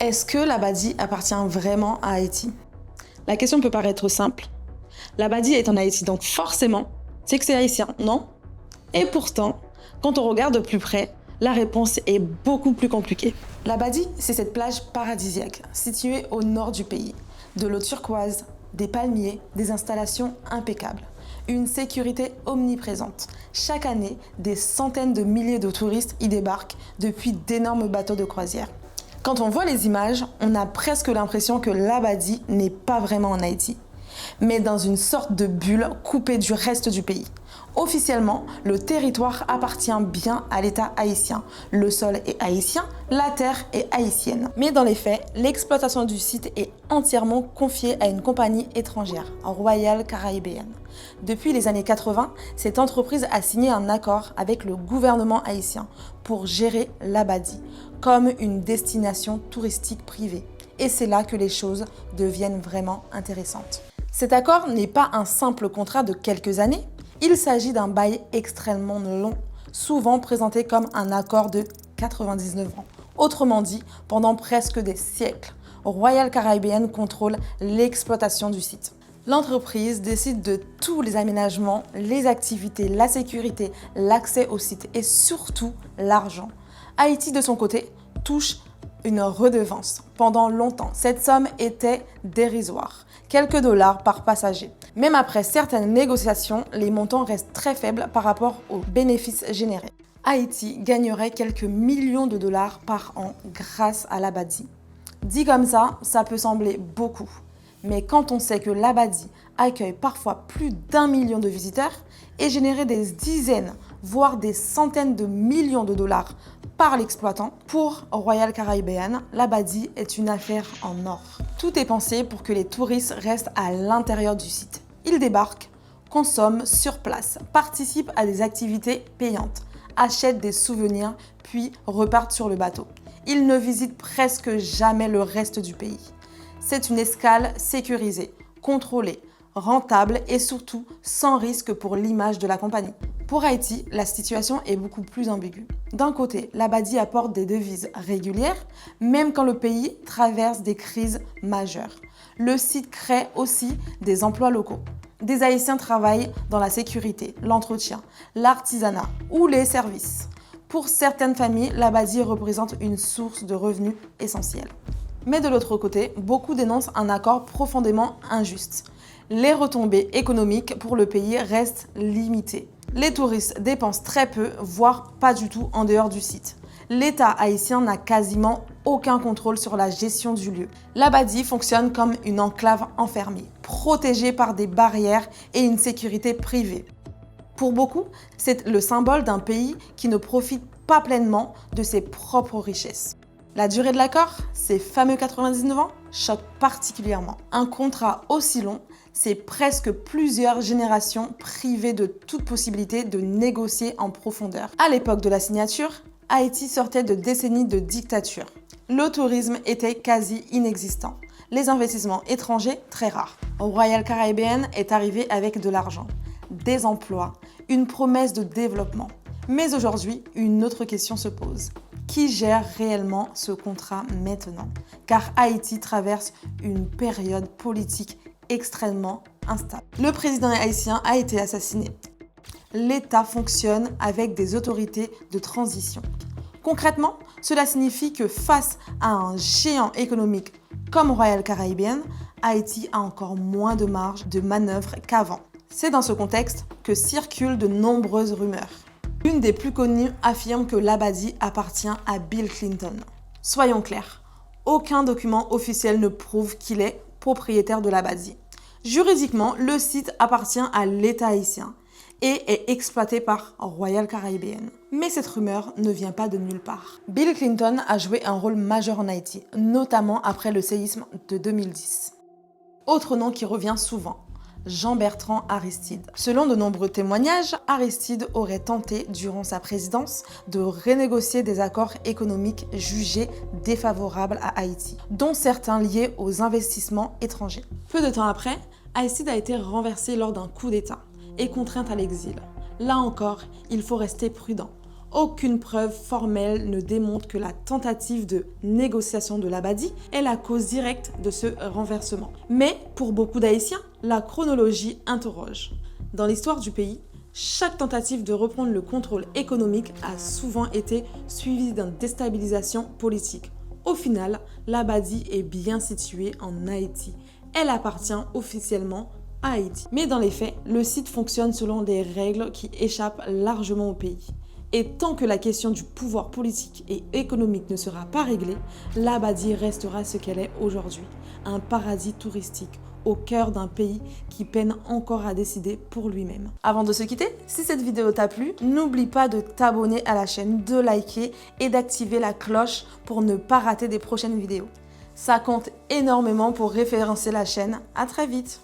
Est-ce que l'Abadie appartient vraiment à Haïti? La question peut paraître simple. L'Abadie est en Haïti, donc forcément, c'est que c'est haïtien, non? Et pourtant, quand on regarde de plus près, la réponse est beaucoup plus compliquée. L'Abadie, c'est cette plage paradisiaque, située au nord du pays. De l'eau turquoise, des palmiers, des installations impeccables. Une sécurité omniprésente. Chaque année, des centaines de milliers de touristes y débarquent depuis d'énormes bateaux de croisière. Quand on voit les images, on a presque l'impression que l'Abadie n'est pas vraiment en Haïti, mais dans une sorte de bulle coupée du reste du pays. Officiellement, le territoire appartient bien à l'État haïtien. Le sol est haïtien, la terre est haïtienne. Mais dans les faits, l'exploitation du site est entièrement confiée à une compagnie étrangère, Royal Caribbean. Depuis les années 80, cette entreprise a signé un accord avec le gouvernement haïtien pour gérer l'Abadie comme une destination touristique privée. Et c'est là que les choses deviennent vraiment intéressantes. Cet accord n'est pas un simple contrat de quelques années, il s'agit d'un bail extrêmement long, souvent présenté comme un accord de 99 ans. Autrement dit, pendant presque des siècles, Royal Caribbean contrôle l'exploitation du site. L'entreprise décide de tous les aménagements, les activités, la sécurité, l'accès au site et surtout l'argent. Haïti, de son côté, touche une redevance. Pendant longtemps, cette somme était dérisoire, quelques dollars par passager. Même après certaines négociations, les montants restent très faibles par rapport aux bénéfices générés. Haïti gagnerait quelques millions de dollars par an grâce à l'Abadie. Dit comme ça peut sembler beaucoup. Mais quand on sait que l'Abadie accueille parfois plus d'1 million de visiteurs et générer des dizaines, voire des centaines de millions de dollars par l'exploitant, pour Royal Caribbean, l'Abadie est une affaire en or. Tout est pensé pour que les touristes restent à l'intérieur du site. Ils débarquent, consomment sur place, participent à des activités payantes, achètent des souvenirs, puis repartent sur le bateau. Ils ne visitent presque jamais le reste du pays. C'est une escale sécurisée, contrôlée, rentable et surtout sans risque pour l'image de la compagnie. Pour Haïti, la situation est beaucoup plus ambiguë. D'un côté, l'Abadie apporte des devises régulières, même quand le pays traverse des crises majeures. Le site crée aussi des emplois locaux. Des Haïtiens travaillent dans la sécurité, l'entretien, l'artisanat ou les services. Pour certaines familles, l'Abadie représente une source de revenus essentielle. Mais de l'autre côté, beaucoup dénoncent un accord profondément injuste. Les retombées économiques pour le pays restent limitées. Les touristes dépensent très peu, voire pas du tout en dehors du site. L'État haïtien n'a quasiment aucun contrôle sur la gestion du lieu. L'Abadie fonctionne comme une enclave enfermée, protégée par des barrières et une sécurité privée. Pour beaucoup, c'est le symbole d'un pays qui ne profite pas pleinement de ses propres richesses. La durée de l'accord, ces fameux 99 ans, choque particulièrement. Un contrat aussi long, c'est presque plusieurs générations privées de toute possibilité de négocier en profondeur. À l'époque de la signature, Haïti sortait de décennies de dictature. Le tourisme était quasi inexistant. Les investissements étrangers, très rares. Royal Caribbean est arrivé avec de l'argent, des emplois, une promesse de développement. Mais aujourd'hui, une autre question se pose. Qui gère réellement ce contrat maintenant? Car Haïti traverse une période politique extrêmement instable. Le président haïtien a été assassiné. L'État fonctionne avec des autorités de transition. Concrètement, cela signifie que face à un géant économique comme Royal Caribbean, Haïti a encore moins de marge de manœuvre qu'avant. C'est dans ce contexte que circulent de nombreuses rumeurs. Une des plus connues affirme que l'Abadie appartient à Bill Clinton. Soyons clairs, aucun document officiel ne prouve qu'il est propriétaire de l'Abadie. Juridiquement, le site appartient à l'État haïtien et est exploité par Royal Caribbean. Mais cette rumeur ne vient pas de nulle part. Bill Clinton a joué un rôle majeur en Haïti, notamment après le séisme de 2010. Autre nom qui revient souvent, Jean-Bertrand Aristide. Selon de nombreux témoignages, Aristide aurait tenté, durant sa présidence, de renégocier des accords économiques jugés défavorables à Haïti, dont certains liés aux investissements étrangers. Peu de temps après, Aristide a été renversé lors d'un coup d'État et contraint à l'exil. Là encore, il faut rester prudent. aucune preuve formelle ne démontre que la tentative de négociation de l'Abadi est la cause directe de ce renversement. Mais pour beaucoup d'Haïtiens, la chronologie interroge. Dans l'histoire du pays, chaque tentative de reprendre le contrôle économique a souvent été suivie d'une déstabilisation politique. Au final, l'Abadi est bien située en Haïti. Elle appartient officiellement à Haïti. Mais dans les faits, le site fonctionne selon des règles qui échappent largement au pays. Et tant que la question du pouvoir politique et économique ne sera pas réglée, l'Abadi restera ce qu'elle est aujourd'hui, un paradis touristique au cœur d'un pays qui peine encore à décider pour lui-même. Avant de se quitter, si cette vidéo t'a plu, n'oublie pas de t'abonner à la chaîne, de liker et d'activer la cloche pour ne pas rater des prochaines vidéos. Ça compte énormément pour référencer la chaîne. À très vite!